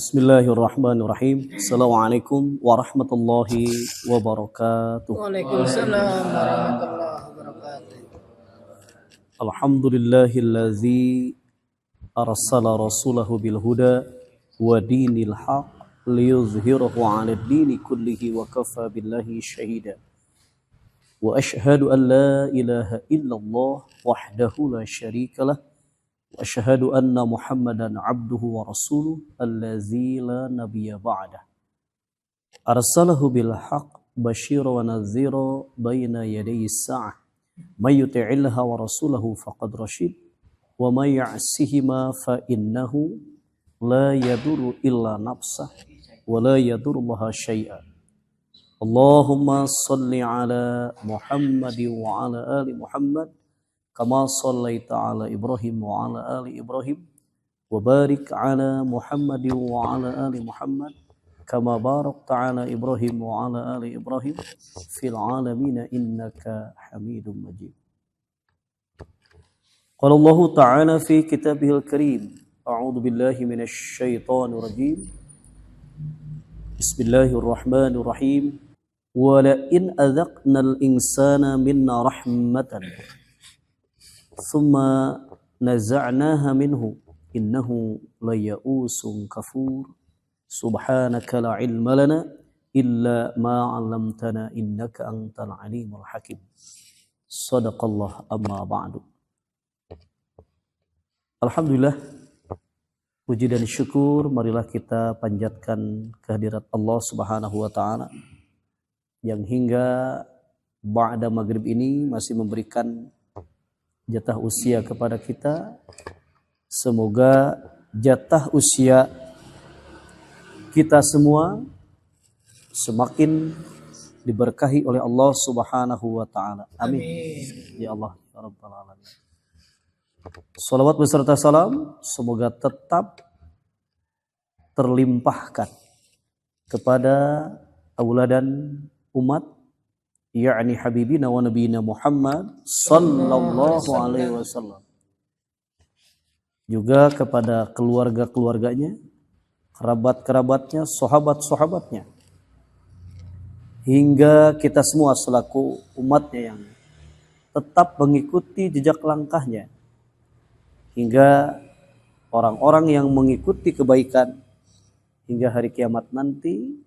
Bismillahirrahmanirrahim. Assalamualaikum warahmatullahi wabarakatuh. Waalaikumsalam warahmatullahi wabarakatuh. Alhamdulillahillazi arsala rasulahu bil huda wa dinil haq liyuzhirahu 'ala ad-dini kullihi wa kafa billahi shahida. Wa ashhadu an la ilaha illallah wahdahu la syarikalah wa asyhadu anna Muhammadan abduhu wa rasuluh allazi la nabiyya ba'dah. Arsalahu bil haqq basyira wa nadhira baina yaday as-sa'ah. May yuti'illaha wa rasulahu faqad rasyid wa may ya'sihima fa innahu la yadurru illa nafsah wa la yadurrullaha syai'a. Allahumma salli ala Muhammad wa ala ali Muhammad kama sallaita ala Ibrahim wa ala ali Ibrahim wa barik ala Muhammad wa ala ali Muhammad kama barakta ala Ibrahim wa ala ali Ibrahim fil alamin innaka Hamidum Majid. Qala Allah Ta'ala fi kitabihil karim, a'udzu billahi minasy syaithanir rajim. Bismillahirrahmanirrahim. Wa la in adzaqnal insana minna rahmatan thumma naza'naha minhu innahu laya'usun kafur subhanaka la ilma lana illa ma 'allamtana innaka antal alimul hakim. Shadaqallah amma ba'du. Alhamdulillah, puji dan syukur marilah kita panjatkan kehadirat Allah Subhanahu wa taala yang hingga ba'da maghrib ini masih memberikan jatah usia kepada kita. Semoga jatah usia kita semua semakin diberkahi oleh Allah Subhanahu wa taala. Amin. Ya Allah, ya Rabbal alamin. Salawat beserta salam semoga tetap terlimpahkan kepada tauladan umat, yakni habibina wa nabiyina Muhammad sallallahu alaihi wasallam, juga kepada keluarga-keluarganya, kerabat-kerabatnya, sahabat-sahabatnya, hingga kita semua selaku umatnya yang tetap mengikuti jejak langkahnya, hingga orang-orang yang mengikuti kebaikan hingga hari kiamat nanti.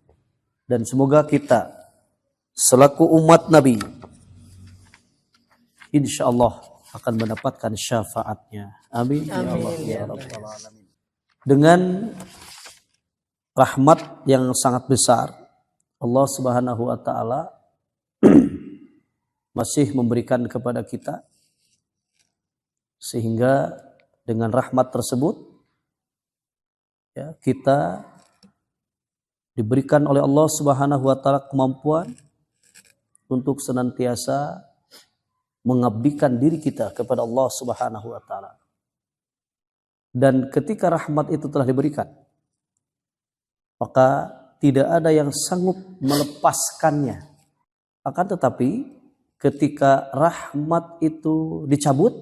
Dan semoga kita selaku umat Nabi insyaallah akan mendapatkan syafaatnya. Amin. Ya Allah ya Rabbal alamin. Dengan rahmat yang sangat besar, Allah Subhanahu wa taala masih memberikan kepada kita, sehingga dengan rahmat tersebut ya, kita diberikan oleh Allah Subhanahu wa taala kemampuan untuk senantiasa mengabdikan diri kita kepada Allah Subhanahu wa taala. Dan ketika rahmat itu telah diberikan, maka tidak ada yang sanggup melepaskannya. Akan tetapi ketika rahmat itu dicabut,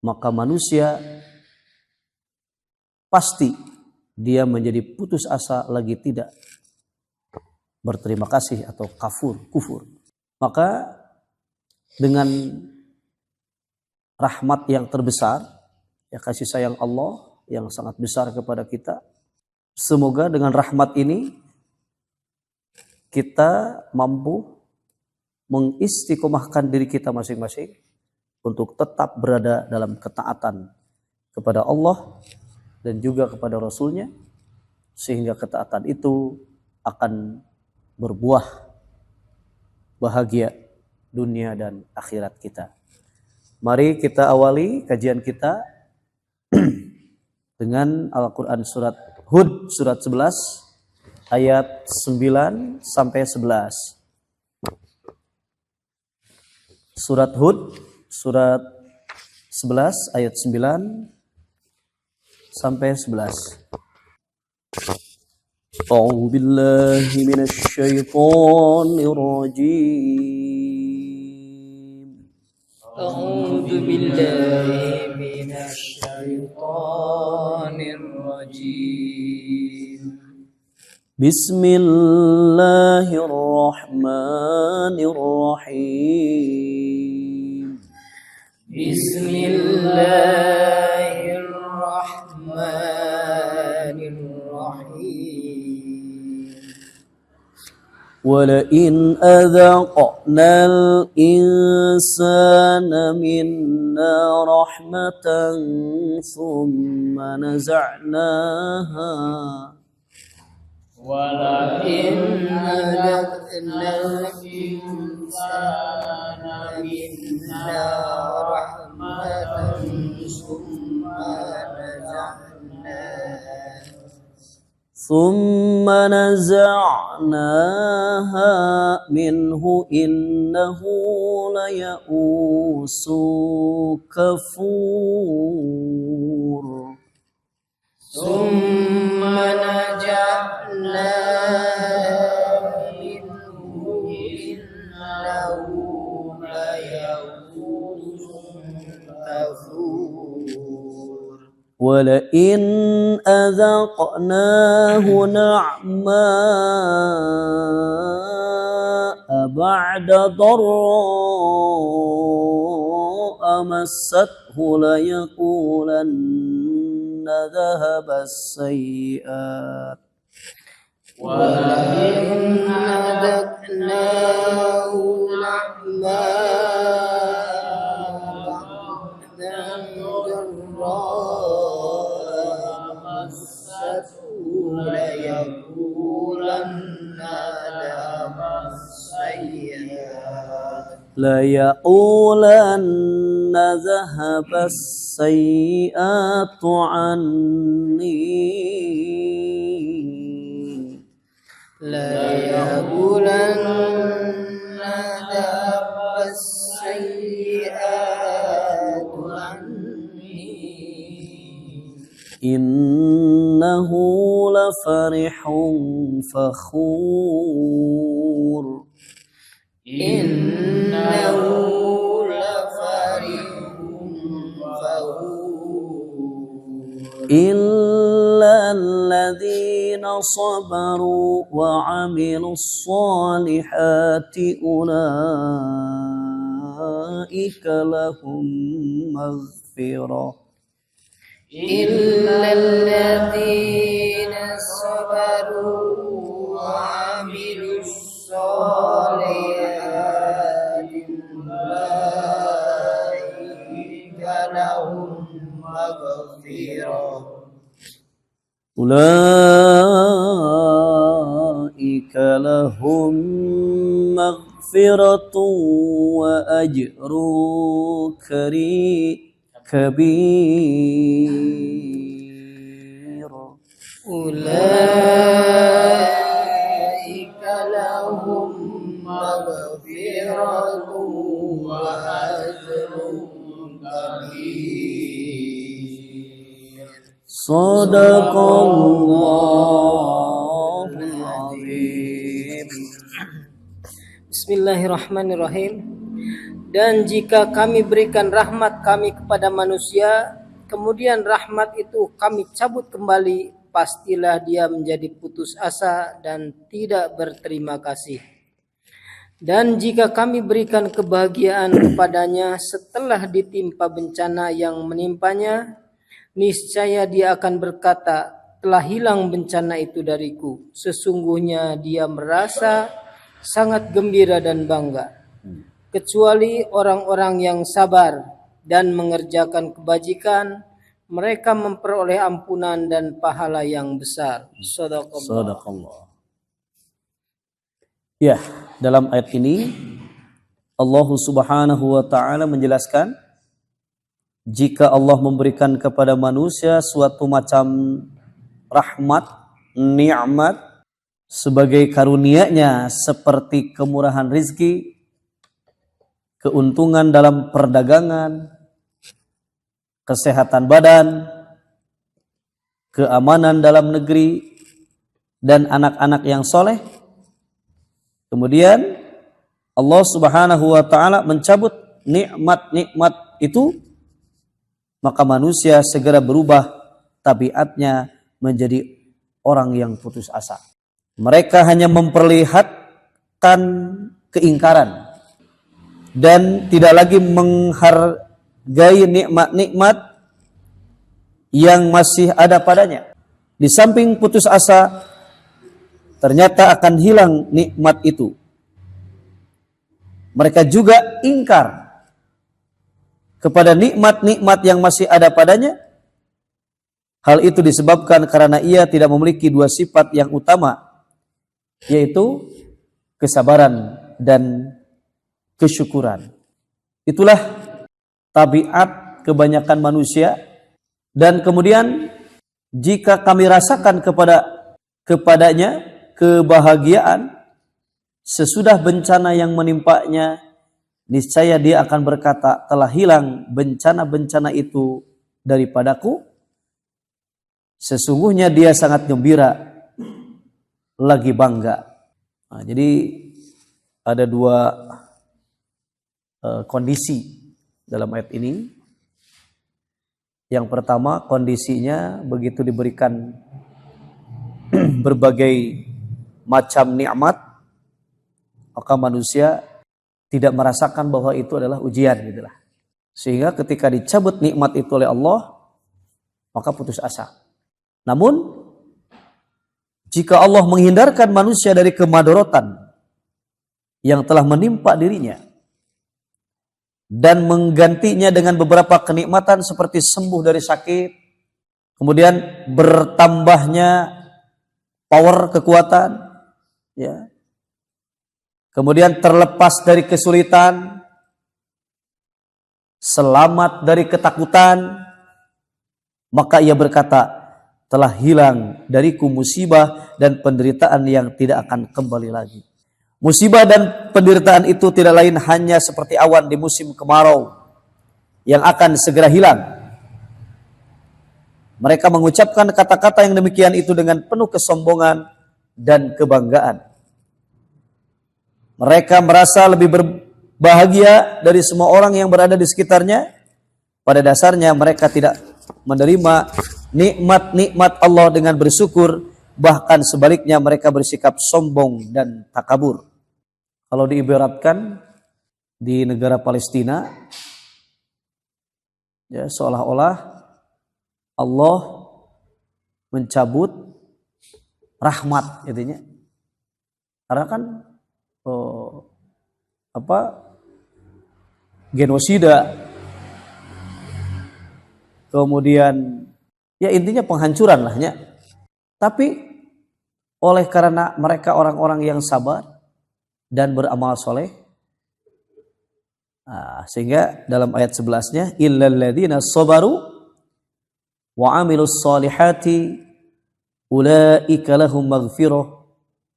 maka manusia pasti dia menjadi putus asa, lagi tidak berterima kasih atau kufur. Maka dengan rahmat yang terbesar, ya kasih sayang Allah yang sangat besar kepada kita, semoga dengan rahmat ini kita mampu mengistiqomahkan diri kita masing-masing untuk tetap berada dalam ketaatan kepada Allah dan juga kepada Rasulnya, sehingga ketaatan itu akan berbuah bahagia dunia dan akhirat kita. Mari kita awali kajian kita dengan Al-Quran surat Hud surat 11 ayat 9 sampai 11. Surat Hud surat 11 ayat 9 sampai 11. A'udzu billahi minasy syaithanir rajim. A'udzu billahi minasy syaithanir الرجيم بسم الله الرحمن الرحيم بسم الله الرحمن الرحيم ولئن أذقنا الإنسان منا رحمة ثم نزعناها ولئن أذقنا الإنسان منا رحمة ثم نزعناها منه إنه ليئوس كفور ثم نزعناها منه إنه ليئوس كفور ولئن أذقناه نعماء بعد ضراء مسته ليقولن ذهب السيئات ولئن أذقناه ليقولن ذهب السيئات عني ليقولن ذهب السيئات عني إنه لفرح فخور إنه لفرح فخور إلا الذين صبروا وعملوا الصالحات أولئك لهم مغفرة إلا الذين صبروا وعملوا الصالحات أولئك لهم مغفرة أولئك لهم مغفرة وأجر كبير أولئك لهم مغفرة وأجر كبير صدق الله العظيم. Bismillahirrahmanirrahim. Dan jika kami berikan rahmat kami kepada manusia, kemudian rahmat itu kami cabut kembali, pastilah dia menjadi putus asa dan tidak berterima kasih. Dan jika kami berikan kebahagiaan kepadanya setelah ditimpa bencana yang menimpanya, niscaya dia akan berkata, telah hilang bencana itu dariku. Sesungguhnya dia merasa sangat gembira dan bangga. Kecuali orang-orang yang sabar dan mengerjakan kebajikan, mereka memperoleh ampunan dan pahala yang besar. Sadaqallah. Ya, dalam ayat ini Allah Subhanahu wa taala menjelaskan jika Allah memberikan kepada manusia suatu macam rahmat, nikmat sebagai karunia-Nya seperti kemurahan rizki, keuntungan dalam perdagangan, kesehatan badan, keamanan dalam negeri, dan anak-anak yang soleh. Kemudian Allah Subhanahu wa taala mencabut nikmat-nikmat itu, maka manusia segera berubah tabiatnya menjadi orang yang putus asa. Mereka hanya memperlihatkan keingkaran dan tidak lagi menghargai nikmat-nikmat yang masih ada padanya. Di samping putus asa, ternyata akan hilang nikmat itu. Mereka juga ingkar kepada nikmat-nikmat yang masih ada padanya. Hal itu disebabkan karena ia tidak memiliki dua sifat yang utama, yaitu kesabaran dan kesyukuran. Itulah tabiat kebanyakan manusia. Dan kemudian jika kami rasakan kepadanya kebahagiaan sesudah bencana yang menimpanya, niscaya dia akan berkata, telah hilang bencana-bencana itu daripadaku. Sesungguhnya dia sangat gembira, lagi bangga. Nah, jadi ada dua kondisi dalam ayat ini. Yang pertama, kondisinya begitu diberikan berbagai macam nikmat, maka manusia tidak merasakan bahwa itu adalah ujian, gitulah. Sehingga ketika dicabut nikmat itu oleh Allah, maka putus asa. Namun jika Allah menghindarkan manusia dari kemadorotan yang telah menimpa dirinya dan menggantinya dengan beberapa kenikmatan seperti sembuh dari sakit, kemudian bertambahnya power, kekuatan, ya, kemudian terlepas dari kesulitan, selamat dari ketakutan, maka ia berkata, telah hilang dariku musibah dan penderitaan yang tidak akan kembali lagi. Musibah dan penderitaan itu tidak lain hanya seperti awan di musim kemarau yang akan segera hilang. Mereka mengucapkan kata-kata yang demikian itu dengan penuh kesombongan dan kebanggaan. Mereka merasa lebih berbahagia dari semua orang yang berada di sekitarnya. Pada dasarnya mereka tidak menerima nikmat-nikmat Allah dengan bersyukur, bahkan sebaliknya mereka bersikap sombong dan takabur. Kalau diibaratkan di negara Palestina, ya, seolah-olah Allah mencabut rahmat, intinya. Karena kan genosida, kemudian ya intinya penghancuran lahnya. Tapi oleh karena mereka orang-orang yang sabar dan beramal soleh, sehingga dalam ayat 11-nya, illal ladzina sabaru wa amilus solihati ulaika lahum maghfirah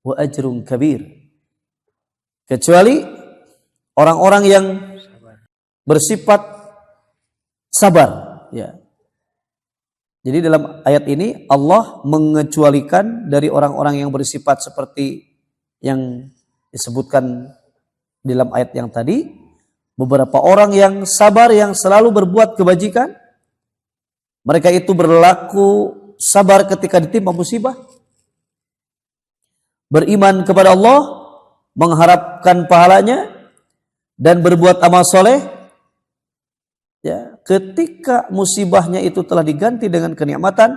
wa ajrun kabir. Kecuali orang-orang yang bersifat sabar, ya. Jadi dalam ayat ini Allah mengecualikan dari orang-orang yang bersifat seperti yang disebutkan dalam ayat yang tadi, beberapa orang yang sabar, yang selalu berbuat kebajikan. Mereka itu berlaku sabar ketika ditimpa musibah, beriman kepada Allah, mengharapkan pahalanya, dan berbuat amal soleh. Ya, ketika musibahnya itu telah diganti dengan kenikmatan,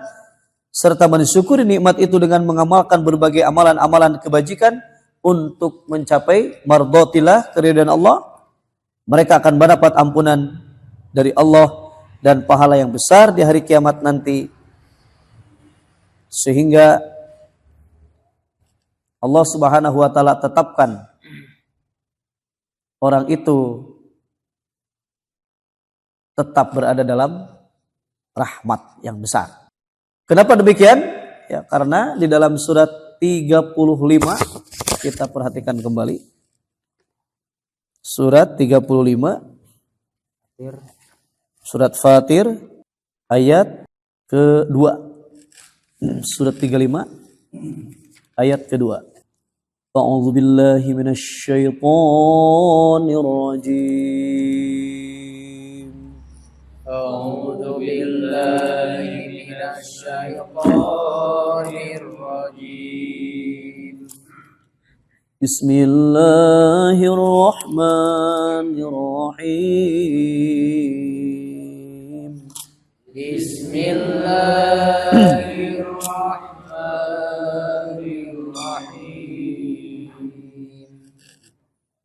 serta mensyukuri nikmat itu dengan mengamalkan berbagai amalan-amalan kebajikan untuk mencapai mardhatillah, keridhaan Allah, mereka akan mendapat ampunan dari Allah dan pahala yang besar di hari kiamat nanti. Sehingga Allah Subhanahu wa taala tetapkan orang itu tetap berada dalam rahmat yang besar. Kenapa demikian? Ya, karena di dalam surat 35, kita perhatikan kembali. Surat 35, surat Fatir, ayat kedua. Surat 35, ayat kedua. A'udzu billahi minasy syaithanir rajim. A'udzu billahi minasy الشيطان الرجيم. بسم الله الرحمن الرحيم. بسم الله الرحمن الرحيم.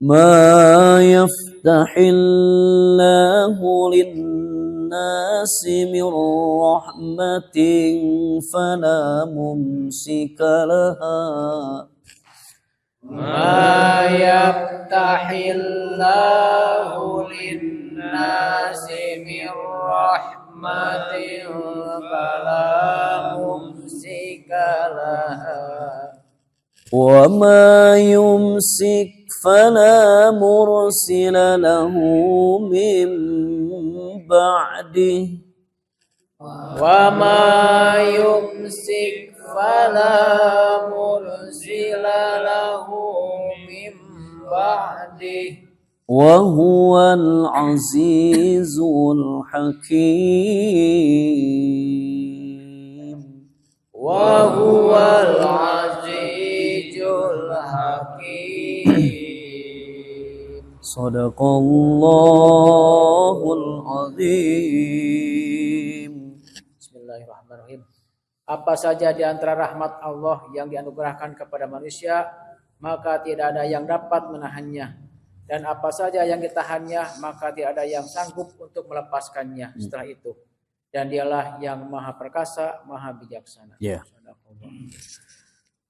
ما يفتح الله للناس من رحمة فلا ممسك لها ما يفتح الله للناس من رحمة فلا ممسك لها وما يمسك فلا مرسل له من بعده وما يمسك فلا مرسل له من بعده وهو العزيز الحكيم وهو العزيز الحكيم. صدق الله العظيم. Bismillahirrahmanirrahim. Apa saja di antara rahmat Allah yang dianugerahkan kepada manusia, maka tidak ada yang dapat menahannya. Dan apa saja yang ditahannya, maka tidak ada yang sanggup untuk melepaskannya setelah itu. Dan dialah yang maha perkasa, maha bijaksana. Ya.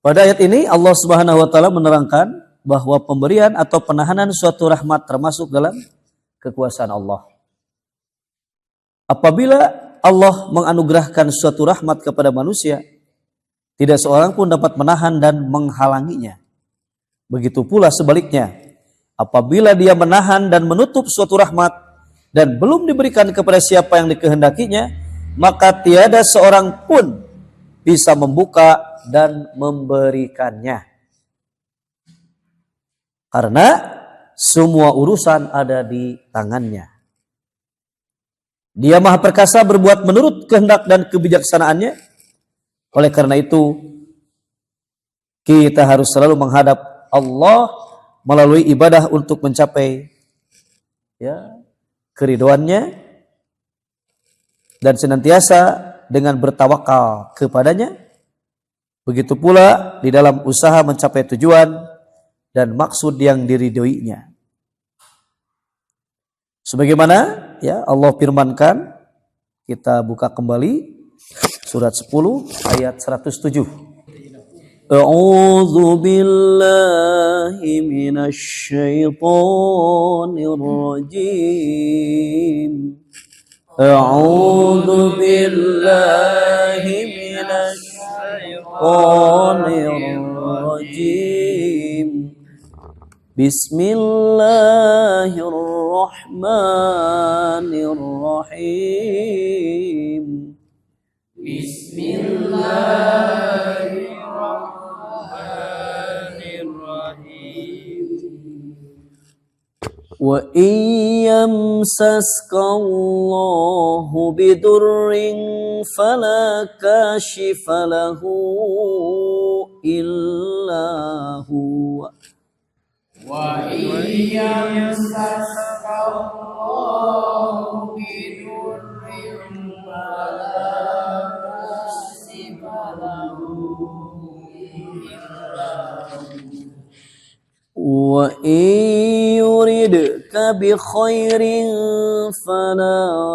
Pada ayat ini Allah Subhanahu wa taala menerangkan bahwa pemberian atau penahanan suatu rahmat termasuk dalam kekuasaan Allah. Apabila Allah menganugerahkan suatu rahmat kepada manusia, tidak seorang pun dapat menahan dan menghalanginya. Begitu pula sebaliknya, apabila dia menahan dan menutup suatu rahmat dan belum diberikan kepada siapa yang dikehendakinya, maka tiada seorang pun bisa membuka dan memberikannya. Karena semua urusan ada di tangannya. Dia maha perkasa berbuat menurut kehendak dan kebijaksanaannya. Oleh karena itu, kita harus selalu menghadap Allah melalui ibadah untuk mencapai keridhoannya dan senantiasa dengan bertawakal kepadanya. Begitu pula di dalam usaha mencapai tujuan dan maksud yang diridhoinya. Sebagaimana Allah firmankan, kita buka kembali surat 10 ayat 107. A'udzu billahi minasy syaithanir rajim. A'udzu billahi minasy syaithanir rajim. Bismillahirrahmanirrahim. Bismillahirrahmanirrahim. Wa iyamsaskallahu bidurrin fala kashifa lahu illa huwa Wa iyamsaska Allahu bidurrin fala kashifa lahu illa wa in yuridka bi khairin fala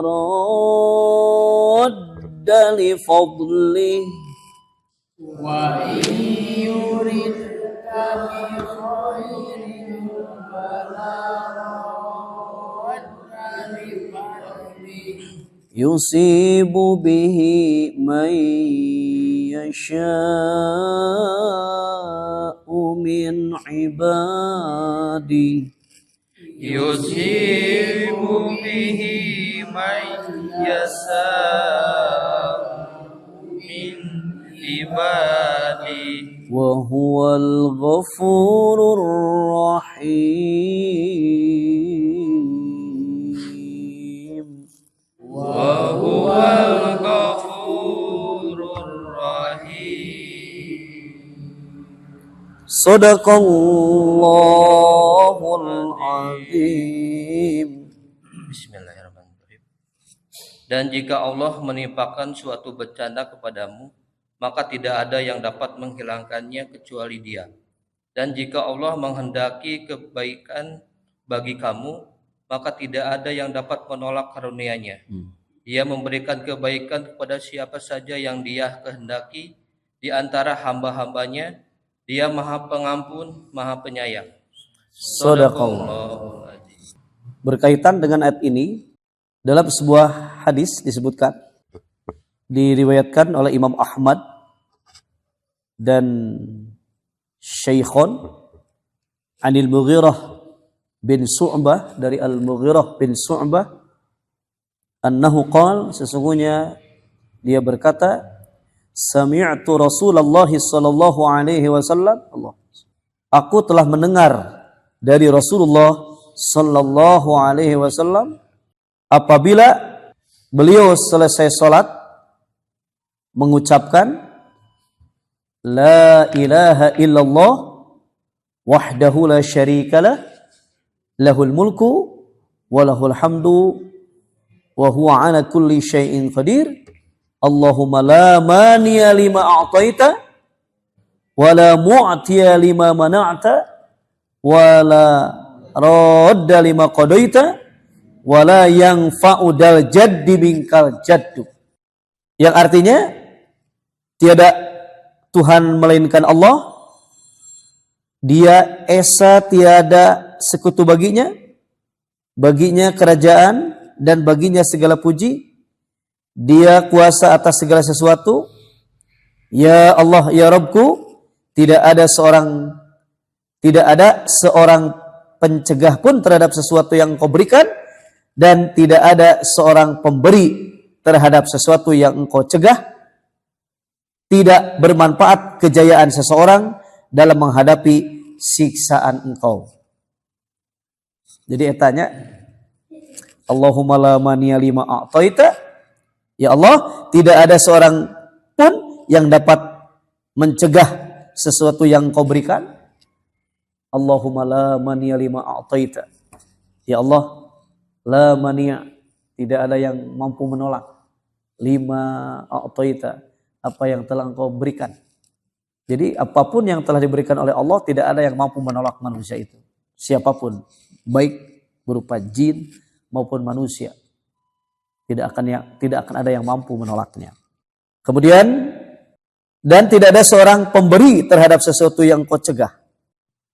radda li fadlihi wa in yuridka bi khairin fala radda li fadlihi yusibu bihi man yasha'u min ibadihi yusibu bihi man yasha'u min ibadihi wa huwal ghafurur rahim wa huwal ghafurur Sadaqallahul azim. Bismillahirrahmanirrahim. Dan jika Allah menimpakan suatu bencana kepadamu, maka tidak ada yang dapat menghilangkannya kecuali Dia. Dan jika Allah menghendaki kebaikan bagi kamu, maka tidak ada yang dapat menolak karunia-Nya. Dia memberikan kebaikan kepada siapa saja yang Dia kehendaki di antara hamba-hambanya. Dia Maha Pengampun, Maha Penyayang. Sadaqallah. Berkaitan dengan ayat ini, dalam sebuah hadis disebutkan, diriwayatkan oleh Imam Ahmad dan Syaikhon Anil Mughirah bin Su'bah, dari Al-Mughirah bin Su'bah, annahu qala, sesungguhnya dia berkata, sami'tu Rasulullah sallallahu alaihi wasallam, aku telah mendengar dari Rasulullah sallallahu alaihi wasallam apabila beliau selesai salat mengucapkan la ilaha illallah wahdahu la syarikalah lahul mulku wa lahul hamdu wa huwa ala kulli syai'in qadir. Allahumma la maniya lima a'taita wa la mu'tiya lima mana'ta wa la radda lima qadaita wa la yanfa'u dal jaddi minkal jaddu. Yang artinya, tiada Tuhan melainkan Allah, Dia esa, tiada sekutu baginya, baginya kerajaan dan baginya segala puji, Dia kuasa atas segala sesuatu. Ya Allah, ya Rabbku, tidak ada seorang pencegah pun terhadap sesuatu yang Engkau berikan, dan tidak ada seorang pemberi terhadap sesuatu yang Engkau cegah. Tidak bermanfaat kejayaan seseorang dalam menghadapi siksaan Engkau. Jadi tanya, Allahumma la maniya lima a'taita, ya Allah, tidak ada seorang pun yang dapat mencegah sesuatu yang Engkau berikan. Allahumma la maniya lima a'taita, ya Allah, la maniya, tidak ada yang mampu menolak, lima a'taita, apa yang telah Engkau berikan. Jadi apapun yang telah diberikan oleh Allah, tidak ada yang mampu menolak manusia itu. Siapapun, baik berupa jin maupun manusia, tidak akan ada yang mampu menolaknya. Kemudian, dan tidak ada seorang pemberi terhadap sesuatu yang Engkau cegah.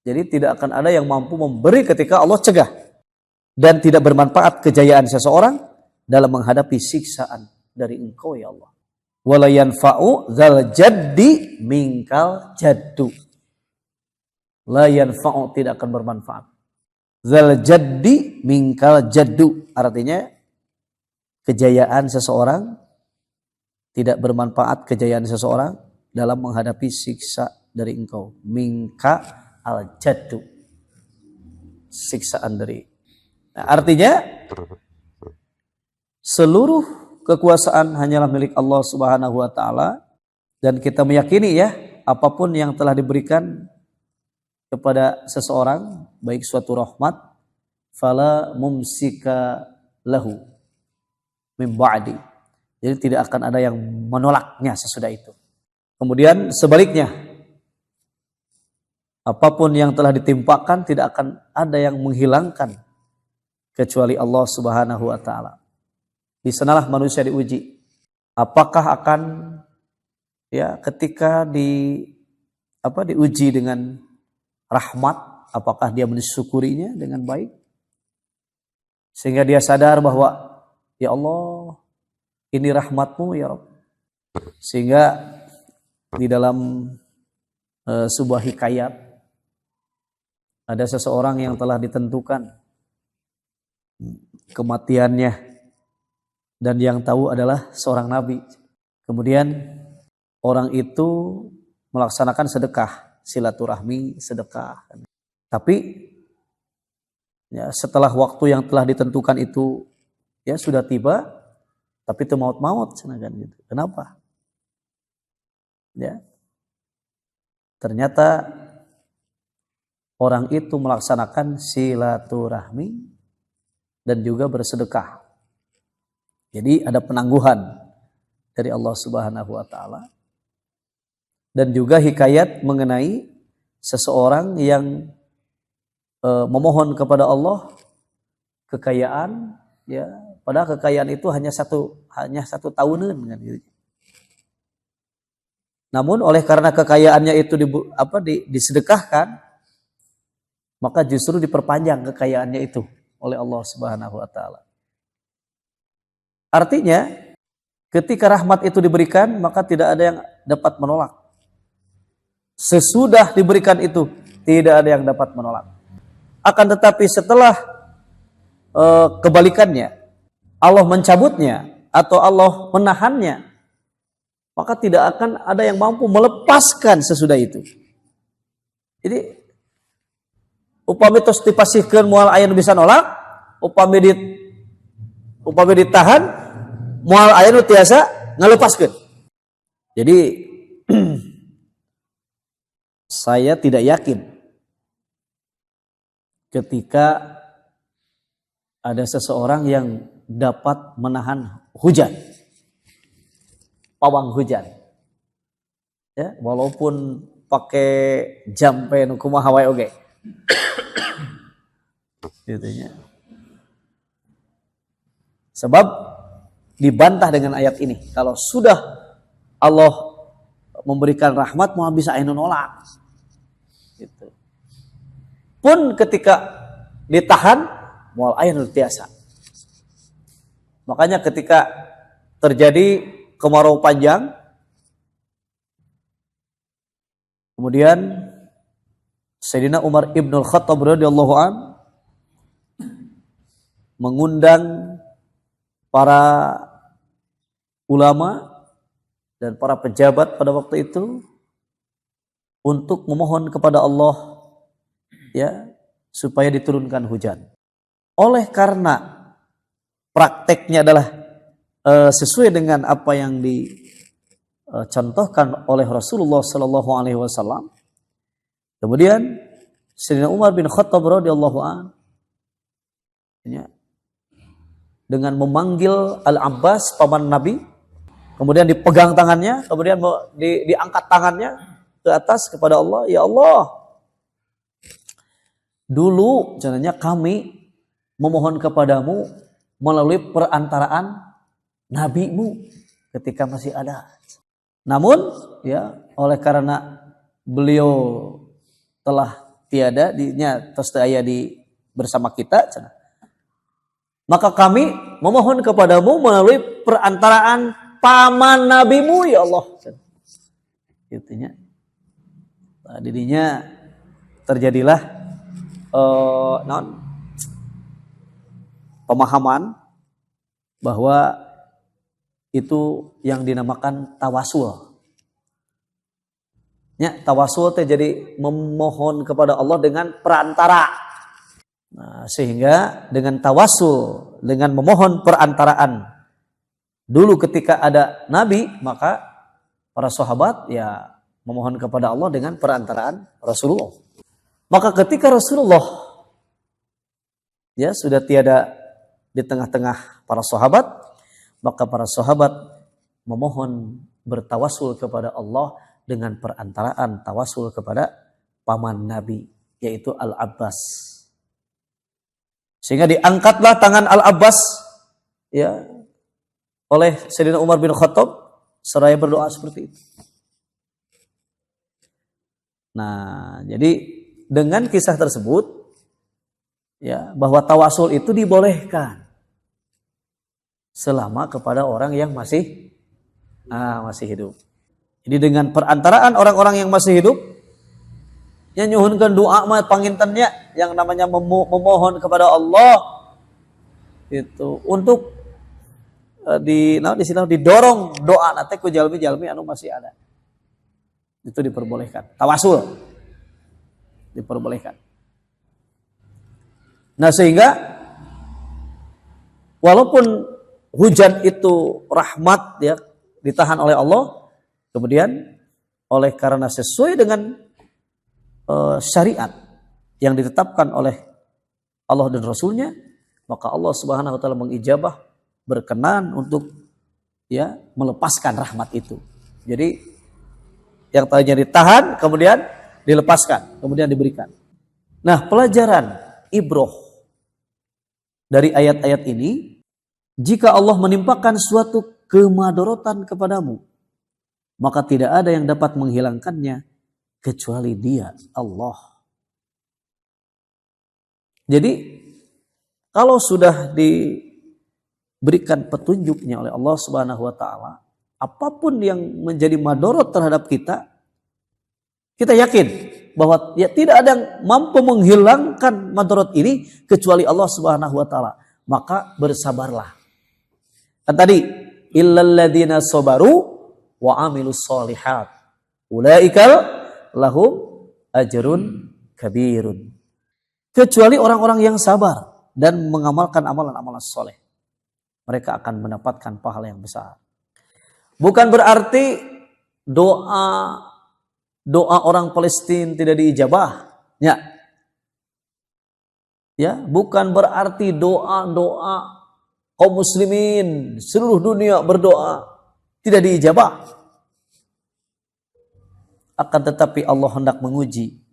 Jadi tidak akan ada yang mampu memberi ketika Allah cegah. Dan tidak bermanfaat kejayaan seseorang dalam menghadapi siksaan dari Engkau, ya Allah. Wala yanfa'u dzal jaddi minkal jaddu. La yanfa'u, tidak akan bermanfaat. Dzal jaddi minkal jaddu, artinya kejayaan seseorang, tidak bermanfaat kejayaan seseorang dalam menghadapi siksa dari Engkau. Minka al jaddu, siksaan dari. Nah, artinya seluruh kekuasaan hanyalah milik Allah Subhanahu wa taala, dan kita meyakini ya, apapun yang telah diberikan kepada seseorang, baik suatu rahmat, fala mumsika lahu min ba'di. Jadi tidak akan ada yang menolaknya sesudah itu. Kemudian sebaliknya, apapun yang telah ditimpakan tidak akan ada yang menghilangkan kecuali Allah Subhanahu wa taala. Di sanalah manusia diuji. Apakah akan ketika diuji dengan rahmat, apakah dia mensyukurinya dengan baik? Sehingga dia sadar bahwa ya Allah, ini rahmat-Mu ya Rabb. Sehingga di dalam sebuah hikayat, ada seseorang yang telah ditentukan kematiannya, dan yang tahu adalah seorang nabi. Kemudian orang itu melaksanakan sedekah, silaturahmi, sedekah. Tapi setelah waktu yang telah ditentukan itu sudah tiba, tapi itu maut-maut, gitu. Kenapa? Ternyata orang itu melaksanakan silaturahmi dan juga bersedekah. Jadi ada penangguhan dari Allah Subhanahu wa taala. Dan juga hikayat mengenai seseorang yang memohon kepada Allah kekayaan, ya, padahal kekayaan itu hanya satu tahunan kan gitu. Namun oleh karena kekayaannya itu disedekahkan, maka justru diperpanjang kekayaannya itu oleh Allah Subhanahu wa taala. Artinya, ketika rahmat itu diberikan, maka tidak ada yang dapat menolak. Sesudah diberikan itu, tidak ada yang dapat menolak. Akan tetapi setelah kebalikannya, Allah mencabutnya atau Allah menahannya, maka tidak akan ada yang mampu melepaskan sesudah itu. Jadi upami tos dipasihkeun moal aya nu bisa nolak, upami ditahan moal aya nu tiasa ngalepaskeun. Jadi saya tidak yakin ketika ada seseorang yang dapat menahan hujan, pawang hujan, ya, walaupun pakai jampe nu kumaha wae oge. Gitunya. Sebab dibantah dengan ayat ini, kalau sudah Allah memberikan rahmat, mau bisa anu nolak. Gitu. Pun ketika ditahan, moal aya nu tiasa. Makanya ketika terjadi kemarau panjang, kemudian Sayyidina Umar Ibnul Khattab radhiyallahu an mengundang para ulama dan para pejabat pada waktu itu untuk memohon kepada Allah, ya, supaya diturunkan hujan. Oleh karena prakteknya adalah sesuai dengan apa yang dicontohkan oleh Rasulullah Sallallahu Alaihi Wasallam, kemudian Sayyidina Umar bin Khattab radhiyallahu an dengan memanggil Al-Abbas paman Nabi, kemudian dipegang tangannya, kemudian diangkat tangannya ke atas kepada Allah, ya Allah, dulu caranya kami memohon kepadamu melalui perantaraan nabimu ketika masih ada. Namun, ya, oleh karena beliau telah tiada, terus aya di bersama kita, maka kami memohon kepadamu melalui perantaraan paman nabimu, ya Allah. Gitunya. Nah, dirinya terjadilah pemahaman bahwa itu yang dinamakan tawasul. Ya, tawasul itu jadi memohon kepada Allah dengan perantara. Nah, sehingga dengan tawasul, dengan memohon perantaraan, dulu ketika ada Nabi, maka para sahabat ya memohon kepada Allah dengan perantaraan Rasulullah. Maka ketika Rasulullah ya sudah tiada di tengah-tengah para sahabat, maka para sahabat memohon bertawasul kepada Allah dengan perantaraan tawasul kepada paman Nabi, yaitu Al-Abbas. Sehingga diangkatlah tangan Al-Abbas, ya, oleh Sayyidina Umar bin Khattab seraya berdoa seperti itu. Nah, jadi dengan kisah tersebut, ya, bahwa tawasul itu dibolehkan selama kepada orang yang masih hidup. Jadi dengan perantaraan orang-orang yang masih hidup, yang nyuhunkan doa mah pangintennya yang namanya memohon kepada Allah itu untuk didorong doa nanti ku jalmi-jalmi anu masih ada. Itu diperbolehkan. Tawasul diperbolehkan. Nah, sehingga walaupun hujan itu rahmat, ya, ditahan oleh Allah, kemudian oleh karena sesuai dengan syariat, yang ditetapkan oleh Allah dan Rasulnya, maka Allah Subhanahu wa taala mengijabah, berkenan untuk ya melepaskan rahmat itu. Jadi yang tadinya ditahan kemudian dilepaskan, kemudian diberikan. Nah, pelajaran ibroh dari ayat-ayat ini, jika Allah menimpakan suatu kemadorotan kepadamu, maka tidak ada yang dapat menghilangkannya kecuali Dia, Allah. Jadi kalau sudah diberikan petunjuknya oleh Allah Subhanahu wa taala, apapun yang menjadi madorot terhadap kita, kita yakin bahwa ya tidak ada yang mampu menghilangkan madorot ini kecuali Allah Subhanahu wa taala. Maka bersabarlah. Kan tadi, illal ladzina sabaru wa amilus solihat ulaikal lahum ajrun kabirun. Kecuali orang-orang yang sabar dan mengamalkan amalan-amalan soleh, mereka akan mendapatkan pahala yang besar. Bukan berarti doa orang Palestina tidak diijabah, ya, bukan berarti doa kaum muslimin seluruh dunia berdoa tidak diijabah. Akan tetapi Allah hendak menguji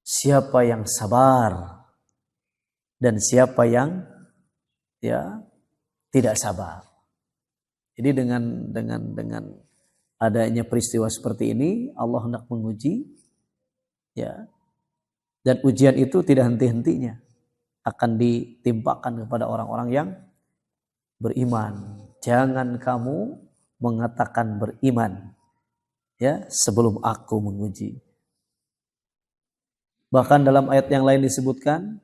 siapa yang sabar dan siapa yang ya tidak sabar. Jadi dengan adanya peristiwa seperti ini, Allah hendak menguji, ya, dan ujian itu tidak henti-hentinya akan ditimpakan kepada orang-orang yang beriman. Jangan kamu mengatakan beriman, ya, sebelum aku menguji. Bahkan dalam ayat yang lain disebutkan,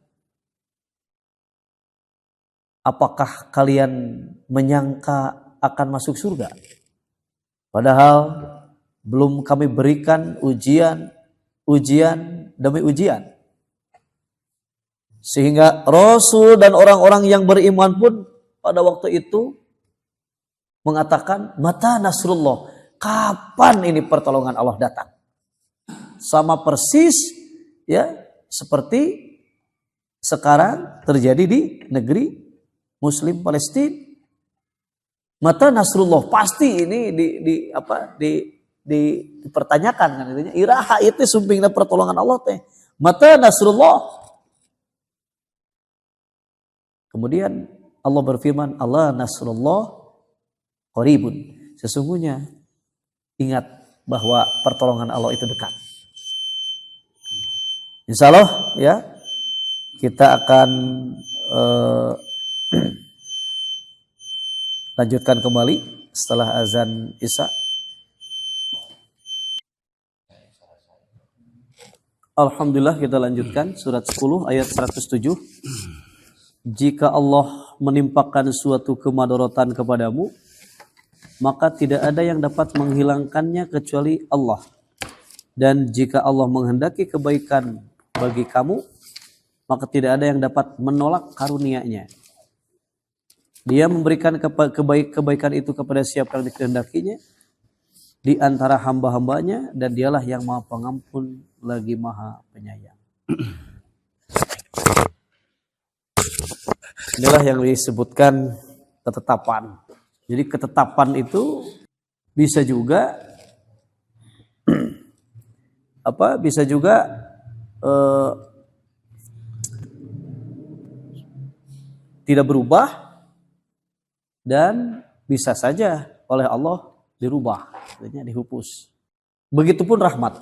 apakah kalian menyangka akan masuk surga? Padahal belum kami berikan ujian demi ujian. Sehingga Rasul dan orang-orang yang beriman pun pada waktu itu mengatakan, mata nasrullah, kapan ini pertolongan Allah datang? Sama persis ya seperti sekarang terjadi di negeri Muslim Palestina. Mata nasrullah, pasti ini dipertanyakan kan intinya. Iraha itu sumpingna pertolongan Allah teh. Mata nasrullah. Kemudian Allah berfirman, Allah nasrullah qaribun. Sesungguhnya ingat bahwa pertolongan Allah itu dekat. Insya Allah ya kita akan lanjutkan kembali setelah azan Isya. Alhamdulillah, kita lanjutkan surat 10 ayat 107. Jika Allah menimpakan suatu kemadorotan kepadamu, maka tidak ada yang dapat menghilangkannya kecuali Allah. Dan jika Allah menghendaki kebaikan bagi kamu, maka tidak ada yang dapat menolak karunia-Nya. Dia memberikan kebaikan itu kepada siapa yang dikehendakinya di antara hamba-hambanya, dan Dialah yang Maha Pengampun lagi Maha Penyayang. Inilah yang disebutkan ketetapan. Jadi ketetapan itu bisa juga bisa juga tidak berubah, dan bisa saja oleh Allah dirubah, artinya dihapus. Begitupun rahmat.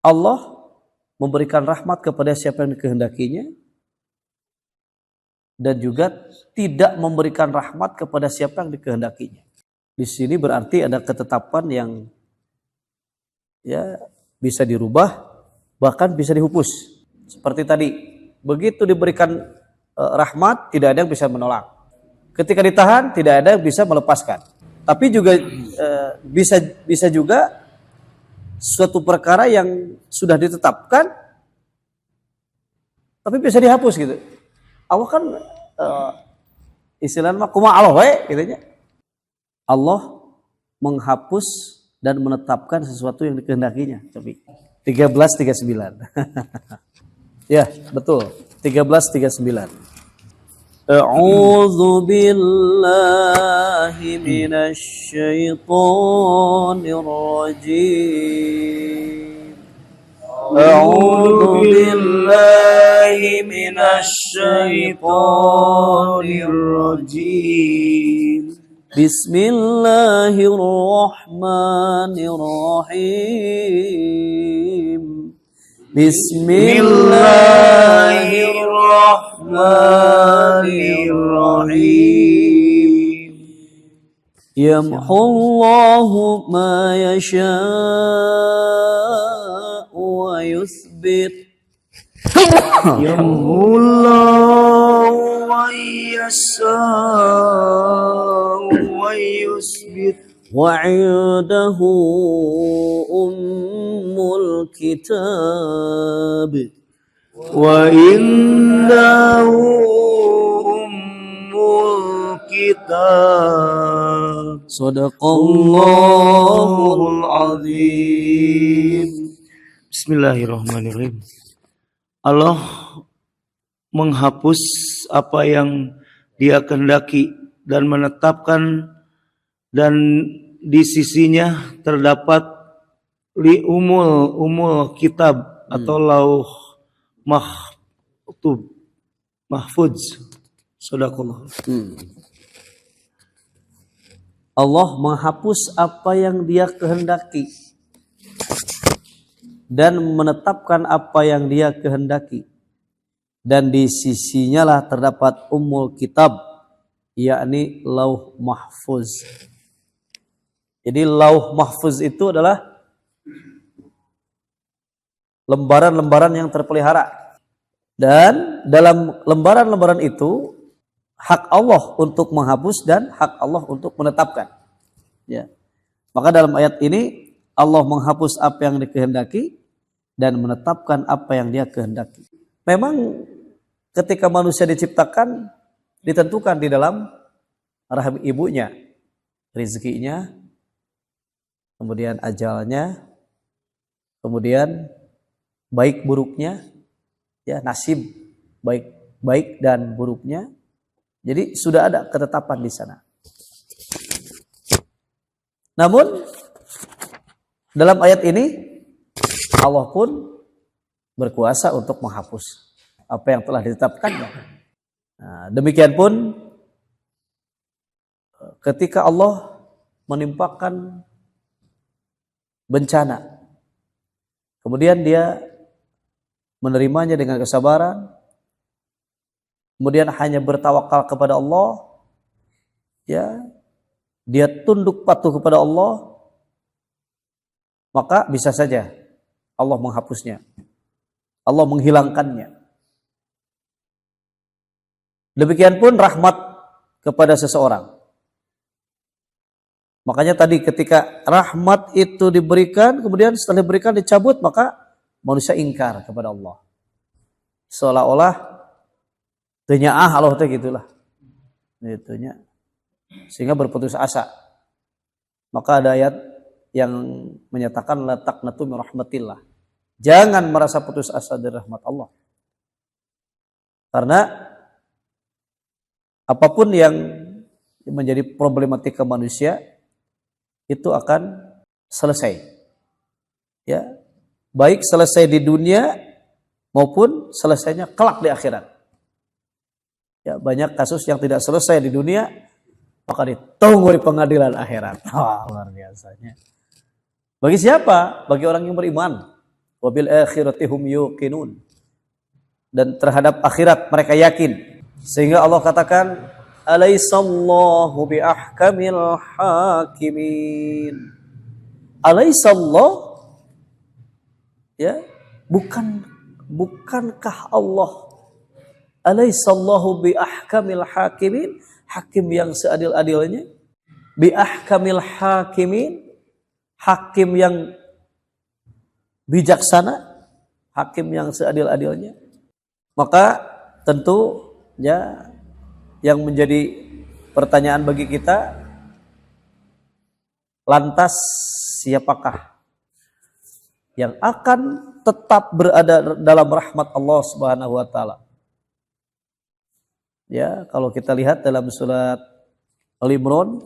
Allah memberikan rahmat kepada siapa yang dikehendakinya, dan juga tidak memberikan rahmat kepada siapa yang dikehendakinya. Di sini berarti ada ketetapan yang ya bisa dirubah, bahkan bisa dihapus. Seperti tadi, begitu diberikan rahmat, tidak ada yang bisa menolak. Ketika ditahan, tidak ada yang bisa melepaskan. Tapi juga bisa juga suatu perkara yang sudah ditetapkan, tapi bisa dihapus gitu. Allah kan istilahnya kuma Allah gitunya. Allah menghapus dan menetapkan sesuatu yang dikehendakinya. Tapi 13:39. Ya, betul. 1339. A'udzu billahi minasy syaithanir rajim. A'udzu billahi minasy syaithanir rajim. Bismillahirrahmanirrahim. Bismillahirrahmanirrahim. Yamhullahu ma yasha'u wa yuthbit. Yamhullahu wa yasha'u wa yuthbit. Wa 'indahu ummul kitab. Wa indahu ummul kitab. Sadaqallahul azim. Bismillahirrahmanirrahim. Allah menghapus apa yang Dia kehendaki dan menetapkan, dan di sisinya terdapat umul kitab atau lauh mahfuz. Sadaqallah. Allah menghapus apa yang Dia kehendaki dan menetapkan apa yang Dia kehendaki, dan di sisinya lah terdapat ummul kitab, yakni lauh mahfuz. Jadi lauh mahfuz itu adalah lembaran-lembaran yang terpelihara, dan dalam lembaran-lembaran itu hak Allah untuk menghapus dan hak Allah untuk menetapkan. Ya. Maka dalam ayat ini Allah menghapus apa yang dikehendaki dan menetapkan apa yang Dia kehendaki. Memang ketika manusia diciptakan ditentukan di dalam rahim ibunya rezekinya, kemudian ajalnya, kemudian baik buruknya, ya, nasib baik dan buruknya. Jadi sudah ada ketetapan di sana. Namun dalam ayat ini Allah pun berkuasa untuk menghapus apa yang telah ditetapkannya. Nah, demikian pun ketika Allah menimpakan bencana, kemudian Dia menerimanya dengan kesabaran, kemudian hanya bertawakal kepada Allah, ya, dia tunduk patuh kepada Allah, maka bisa saja Allah menghapusnya, Allah menghilangkannya. Demikian pun rahmat kepada seseorang. Makanya tadi ketika rahmat itu diberikan, kemudian setelah diberikan dicabut, maka manusia ingkar kepada Allah. Seolah-olah tanya Allah teh gitulah. Itunya. Sehingga berputus asa. Maka ada ayat yang menyatakan la taqnatu min rahmatillah. Jangan merasa putus asa dari rahmat Allah. Karena apapun yang menjadi problematika manusia itu akan selesai. Ya, baik selesai di dunia maupun selesainya kelak di akhirat. Ya, banyak kasus yang tidak selesai di dunia maka ditunggu di pengadilan akhirat. Luar biasanya. Bagi siapa? Bagi orang yang beriman. Wabil akhirati hum yuqinun. Dan terhadap akhirat mereka yakin. Sehingga Allah katakan, alaisallahu bi ahkamil hakimin. Alaisallah, ya, bukankah Allah, alaisallahu bi ahkamil hakimin, hakim yang seadil-adilnya, bi ahkamil hakimin, hakim yang bijaksana, hakim yang seadil-adilnya. Maka tentu ya yang menjadi pertanyaan bagi kita, lantas siapakah yang akan tetap berada dalam rahmat Allah Subhanahu wa taala. Ya, kalau kita lihat dalam surat Al-Imran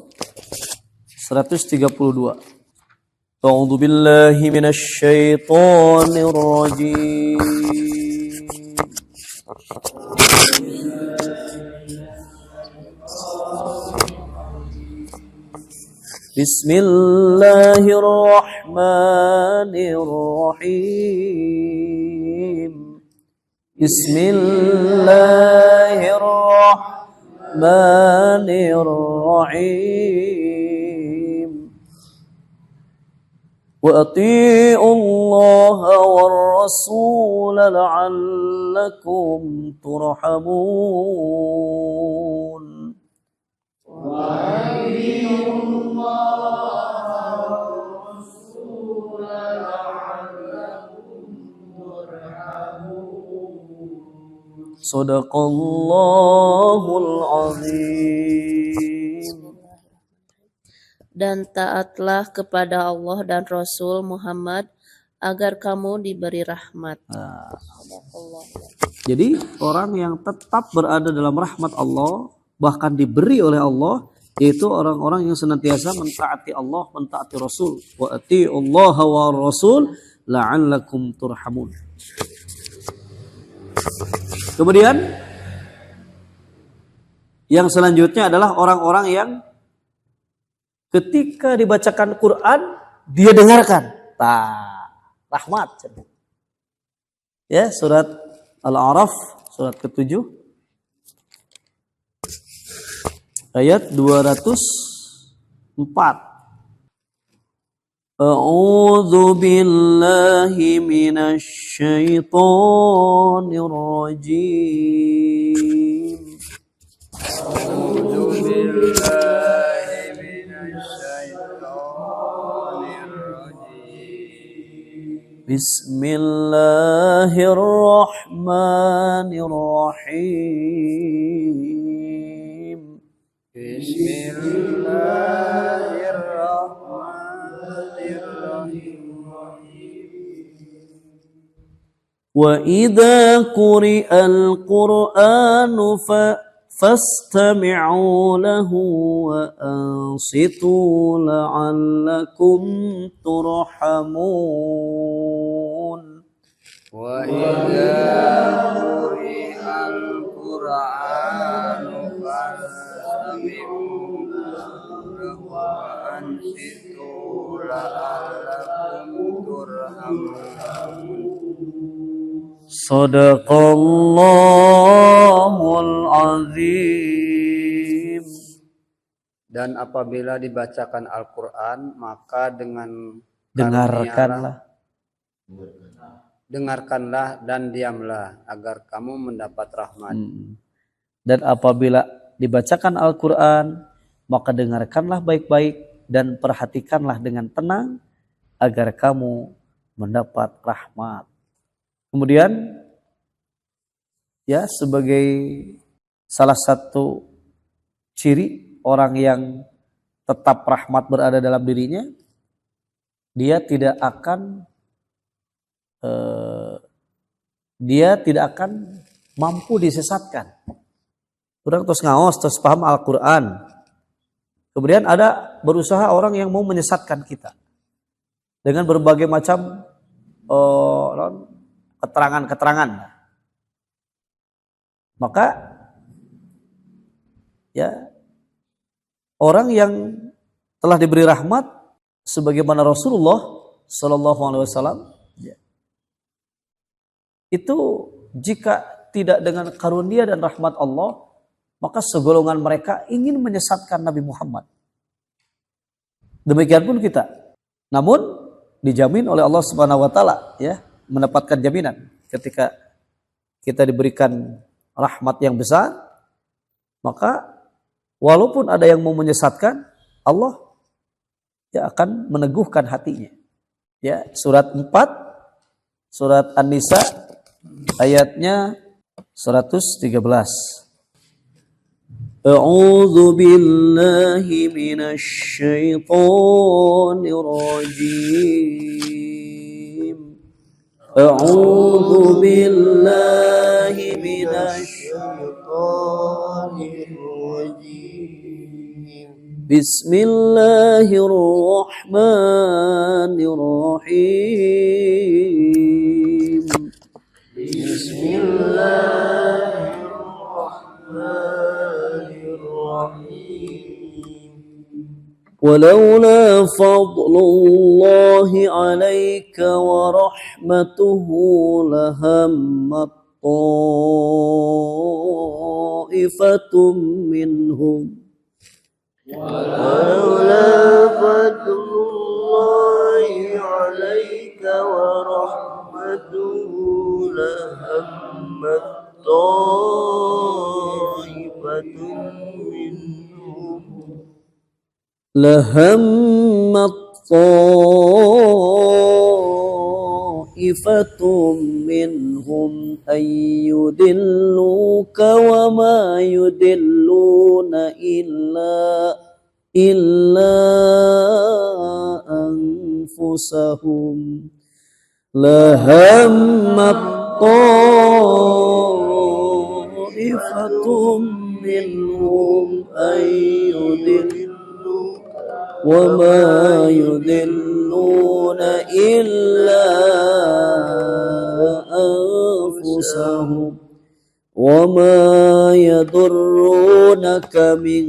132. A'udzu billahi minasy syaithanir rajim. Bismillahirrahmanirrahim. Bismillahirrahmanirrahim. Wa atii'u Allaha war rasul la'allakum turhamun. Sadaqallahul azim. Dan taatlah kepada Allah dan Rasul Muhammad agar kamu diberi rahmat. Jadi orang yang tetap berada dalam rahmat Allah, bahkan diberi oleh Allah, yaitu orang-orang yang senantiasa mentaati Allah, mentaati Rasul. Wa atii'ullaha wa rasul la'allakum turhamun. Kemudian yang selanjutnya adalah orang-orang yang ketika dibacakan Quran dia dengarkan. Rahmat. Ya, surat Al-A'raf surat ke-7 ayat 204. A'udzu billahi minasy syaithanir rajim. A'udzu billahi minasy syaithanir rajim. Bismillahirrahmanirrahim. Wa idza quri'al Qur'anu fastami'u lahu wa ansitu la'allakum turhamun. Wa idza quri'al Qur'anu fastami'u lahu wa ansitu la'allakum turhamun. Sadaqallahul azim. Dan apabila dibacakan Al-Quran, maka dengan dengarkanlah dan diamlah agar kamu mendapat rahmat. Dan apabila dibacakan Al-Quran, maka dengarkanlah baik-baik dan perhatikanlah dengan tenang agar kamu mendapat rahmat. Kemudian ya, sebagai salah satu ciri orang yang tetap rahmat berada dalam dirinya, dia tidak akan mampu disesatkan. Orang terus ngaos, terus paham Al-Quran. Kemudian ada berusaha orang yang mau menyesatkan kita dengan berbagai macam keterangan-keterangan. Maka ya, orang yang telah diberi rahmat sebagaimana Rasulullah Sallallahu Alaihi Wasallam, itu jika tidak dengan karunia dan rahmat Allah, maka segolongan mereka ingin menyesatkan Nabi Muhammad. Demikian pun kita. Namun dijamin oleh Allah Subhanahu Wa Taala, ya, mendapatkan jaminan ketika kita diberikan rahmat yang besar, maka walaupun ada yang mau menyesatkan, Allah ya akan meneguhkan hatinya. Ya, surat 4 surat An-Nisa ayatnya 113. A'udzu billahi minasy syaithanir rajim. أعوذ بالله من الشيطان الرجيم بسم الله الرحمن الرحيم بسم الله الرحمن الرحيم ولولا فضل الله عليك ورحمته لهمت طائفة منهم ولولا فضل الله عليك ورحمته لهمت طائفة منهم لهمت طائفة منهم أن يدلوك وما يدلون إلا أنفسهم لهمت طائفة منهم أن يدلوك وما يدلون إلا أنفسهم وما يضرونك من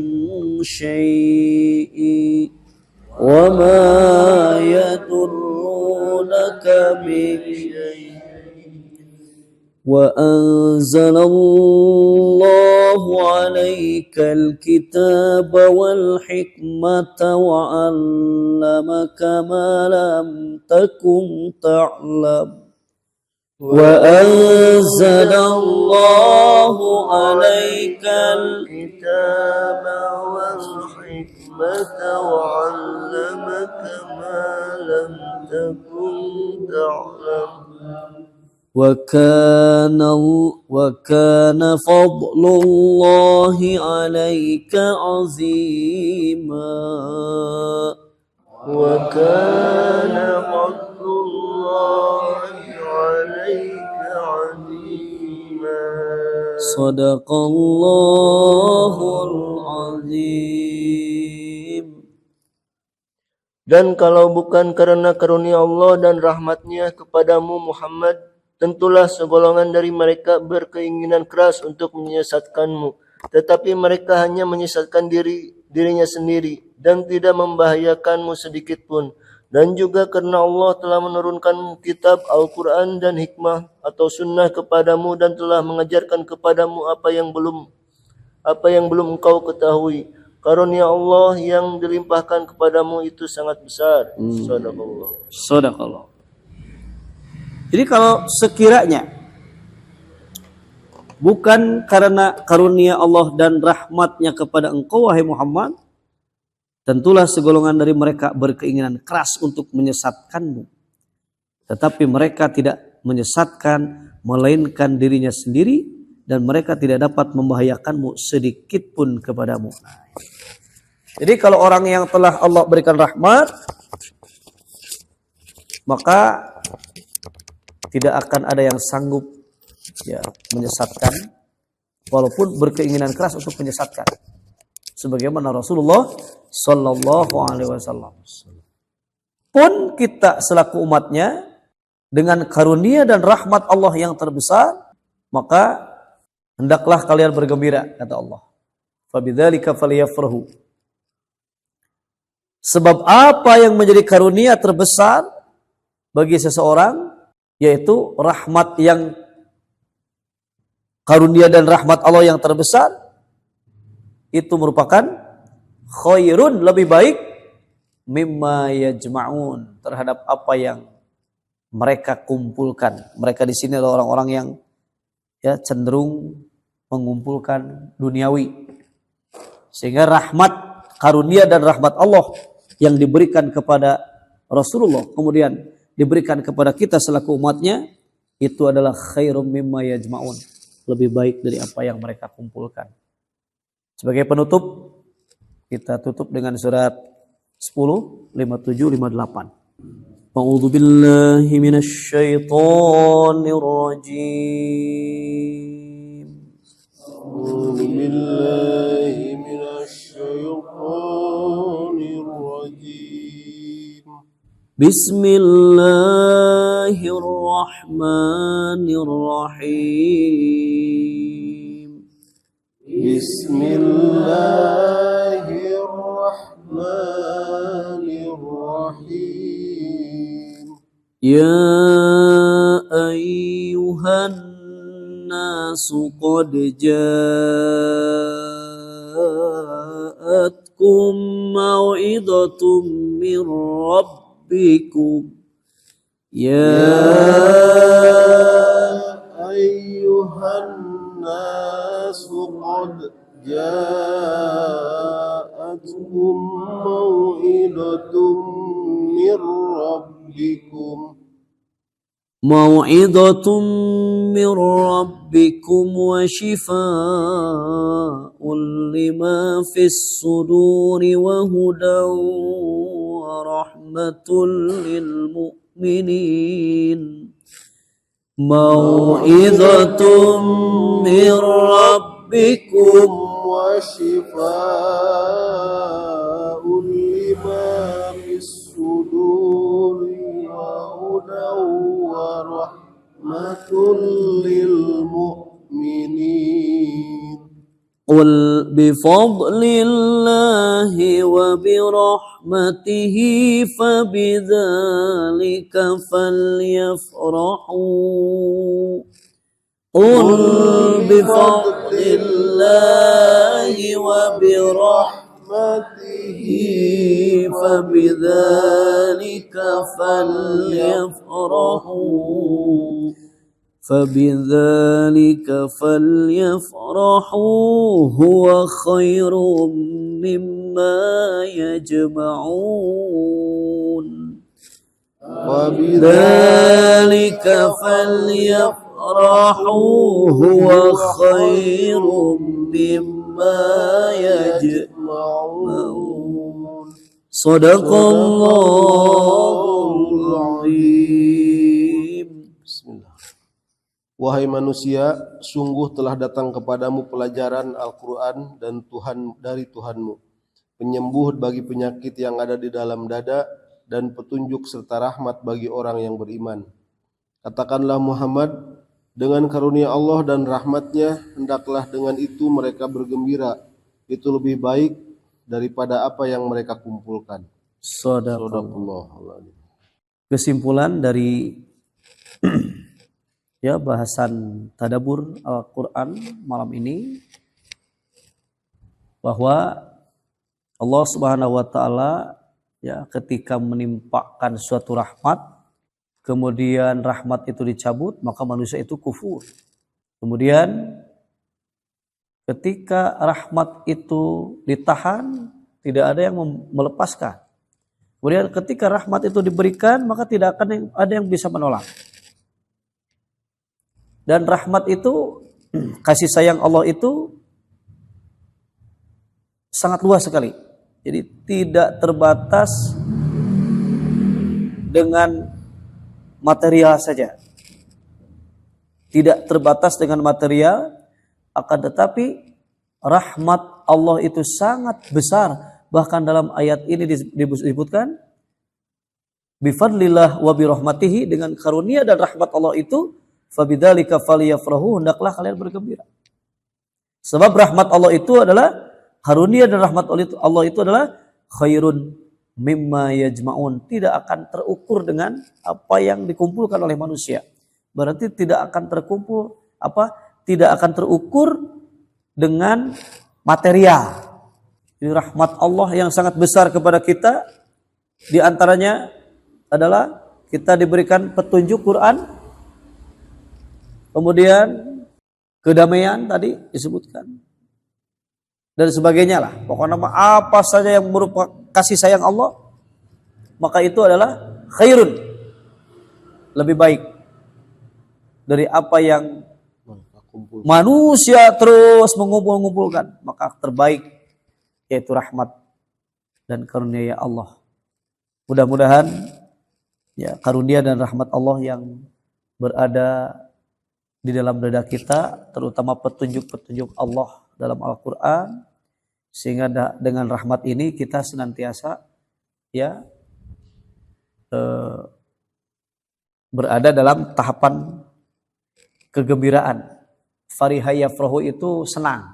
شيء وما يضرونك من شيء وأنزل الله عليك الكتاب والحكمة وعلمك ما لم تكن تعلم وأنزل الله عليك الكتاب والحكمة وعلمك ما لم تكن تعلم وكان فضل الله عليك عظيما وكان فضل الله عليك عظيما صدق الله العظيم. Dan kalau bukan karena karunia Allah dan rahmatnya kepadamu Muhammad, tentulah segolongan dari mereka berkeinginan keras untuk menyesatkanmu. Tetapi mereka hanya menyesatkan dirinya sendiri dan tidak membahayakanmu sedikit pun. Dan juga karena Allah telah menurunkan kitab Al-Quran dan hikmah atau sunnah kepadamu dan telah mengajarkan kepadamu apa yang belum engkau ketahui. Karunia Allah yang dilimpahkan kepadamu itu sangat besar. Sadaqallah. Sadaqallah. Jadi kalau sekiranya bukan karena karunia Allah dan rahmatnya kepada engkau wahai Muhammad, tentulah segolongan dari mereka berkeinginan keras untuk menyesatkanmu. Tetapi mereka tidak menyesatkan melainkan dirinya sendiri dan mereka tidak dapat membahayakanmu sedikit pun kepadamu. Jadi kalau orang yang telah Allah berikan rahmat, maka tidak akan ada yang sanggup menyesatkan walaupun berkeinginan keras untuk menyesatkan. Sebagaimana Rasulullah Sallallahu Alaihi Wasallam. Pun kita selaku umatnya dengan karunia dan rahmat Allah yang terbesar, maka hendaklah kalian bergembira, kata Allah. Fabidzalika falyafrahu. Sebab apa yang menjadi karunia terbesar bagi seseorang, yaitu rahmat yang karunia dan rahmat Allah yang terbesar, itu merupakan khairun, lebih baik mimma yajma'un, terhadap apa yang mereka kumpulkan. Mereka di sini adalah orang-orang yang cenderung mengumpulkan duniawi. Sehingga rahmat, karunia dan rahmat Allah yang diberikan kepada Rasulullah, kemudian diberikan kepada kita selaku umatnya, itu adalah khairum mimma yajma'un, lebih baik dari apa yang mereka kumpulkan. Sebagai penutup, kita tutup dengan surat 10, 57, 58. أعوذ بالله من الشيطان الرجيم أعوذ بالله من الشيطان الرجيم بسم الله الرحمن الرحيم بسم الله الرحمن الرحيم يا أيها الناس قد جاءتكم موعظة من ربكم يا يا أيها الناس قد جاءتكم موعظة من ربكم موعظة من ربكم وشفاء لما في الصدور وهدى ورحمة للمؤمنين موعظة من ربكم وشفاء لما في الصدور وهدى ورحمة للمؤمنين قل بفضل الله وبرحمته فبذلك فليفرحوا قل بفضل الله وبرحمته فبذلك فليفرحوا هو خير مما يجمعون وبذلك فليفرحوا هو خير مما يجمعون صدق الله العظيم. Bismillah. Wahai manusia, sungguh telah datang kepadamu pelajaran Al-Quran dan dari Tuhanmu, penyembuh bagi penyakit yang ada di dalam dada dan petunjuk serta rahmat bagi orang yang beriman. Katakanlah Muhammad, dengan karunia Allah dan rahmatnya, hendaklah dengan itu mereka bergembira. Itu lebih baik daripada apa yang mereka kumpulkan. Shadaqallah. Kesimpulan dari ya bahasan tadabbur Al-Quran malam ini, bahwa Allah Subhanahu wa taala ya ketika menimpakan suatu rahmat, kemudian rahmat itu dicabut, maka manusia itu kufur. Kemudian ketika rahmat itu ditahan, tidak ada yang melepaskan. Kemudian ketika rahmat itu diberikan, maka tidak akan ada yang bisa menolak. Dan rahmat itu, kasih sayang Allah itu sangat luas sekali. Jadi tidak terbatas dengan material saja. Tidak terbatas dengan material, akan tetapi rahmat Allah itu sangat besar. Bahkan dalam ayat ini disebutkan bifadlillah wa birahmatihi, dengan karunia dan rahmat Allah itu fabidzalika falyafrahu, hendaklah kalian bergembira. Sebab rahmat Allah itu adalah, karunia dan rahmat Allah itu adalah khairun mimma yajma'un, tidak akan terukur dengan apa yang dikumpulkan oleh manusia. Berarti tidak akan tidak akan terukur dengan material. Ini rahmat Allah yang sangat besar kepada kita, di antaranya adalah kita diberikan petunjuk Quran, kemudian kedamaian tadi disebutkan, dan sebagainya lah. Pokoknya apa saja yang merupakan kasih sayang Allah, maka itu adalah khairun, lebih baik dari apa yang manusia terus mengumpulkan. Maka terbaik yaitu rahmat dan karunia Allah. Mudah-mudahan ya karunia dan rahmat Allah yang berada di dalam dada kita, terutama petunjuk-petunjuk Allah dalam Al-Quran, sehingga dengan rahmat ini kita senantiasa ya berada dalam tahapan kegembiraan. Fariha yafrahu itu senang.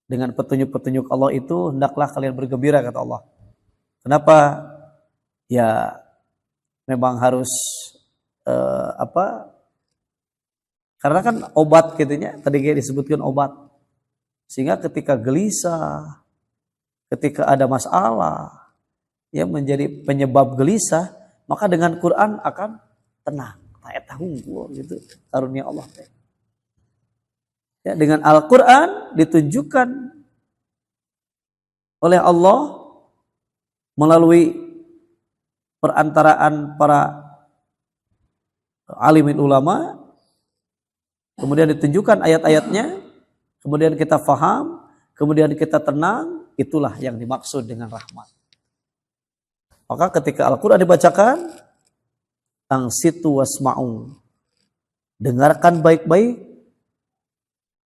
Dengan petunjuk-petunjuk Allah itu hendaklah kalian bergembira, kata Allah. Kenapa? Ya memang harus karena kan obat gitunya, tadi disebutkan obat. Sehingga ketika gelisah, ketika ada masalah yang menjadi penyebab gelisah, maka dengan Quran akan tenang. Tak tahu gitu karunia Allah. Ya, dengan Al-Quran ditunjukkan oleh Allah melalui perantaraan para alimin ulama, kemudian ditunjukkan ayat-ayatnya, kemudian kita faham, kemudian kita tenang, itulah yang dimaksud dengan rahmat. Maka ketika Al-Quran dibacakan, angsitu wasma'u, dengarkan baik-baik,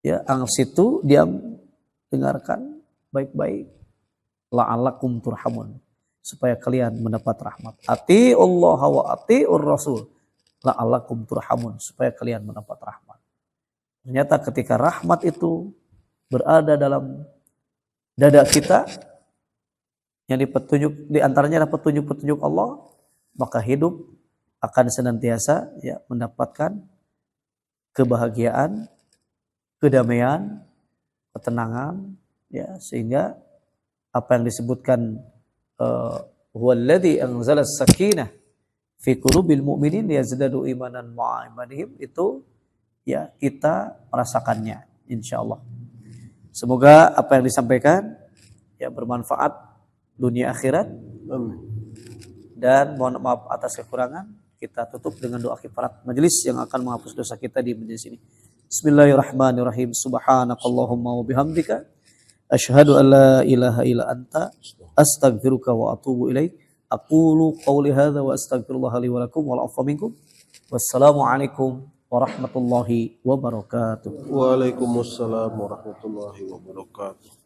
ya, angsitu, diam, dengarkan baik-baik, la'alakum turhamun, supaya kalian mendapat rahmat. Ati'ullah wa ati'ur rasul, la'alakum turhamun, supaya kalian mendapat rahmat. Ternyata ketika rahmat itu berada dalam dada kita, yang di antaranya adalah petunjuk-petunjuk Allah, maka hidup akan senantiasa ya mendapatkan kebahagiaan, kedamaian, ketenangan, ya, sehingga apa yang disebutkan huwallazi anzala as-sakinah fi qulubil mu'minin yazdadu imanan ma'a imanihim, itu ya kita merasakannya insyaallah. Semoga apa yang disampaikan ya bermanfaat dunia akhirat. Dan mohon maaf atas kekurangan. Kita tutup dengan doa kifarat majelis yang akan menghapus dosa kita di majelis ini. Bismillahirrahmanirrahim. Subhanakallahumma wa bihamdika asyhadu an la ilaha illa anta astaghfiruka wa atubu ilaik. Aqulu qawli hadza wa astaghfirullah li wa lakum wal afwa minkum. Wassalamu alaikum warahmatullahi wabarakatuh. Waalaikumsalam warahmatullahi wabarakatuh.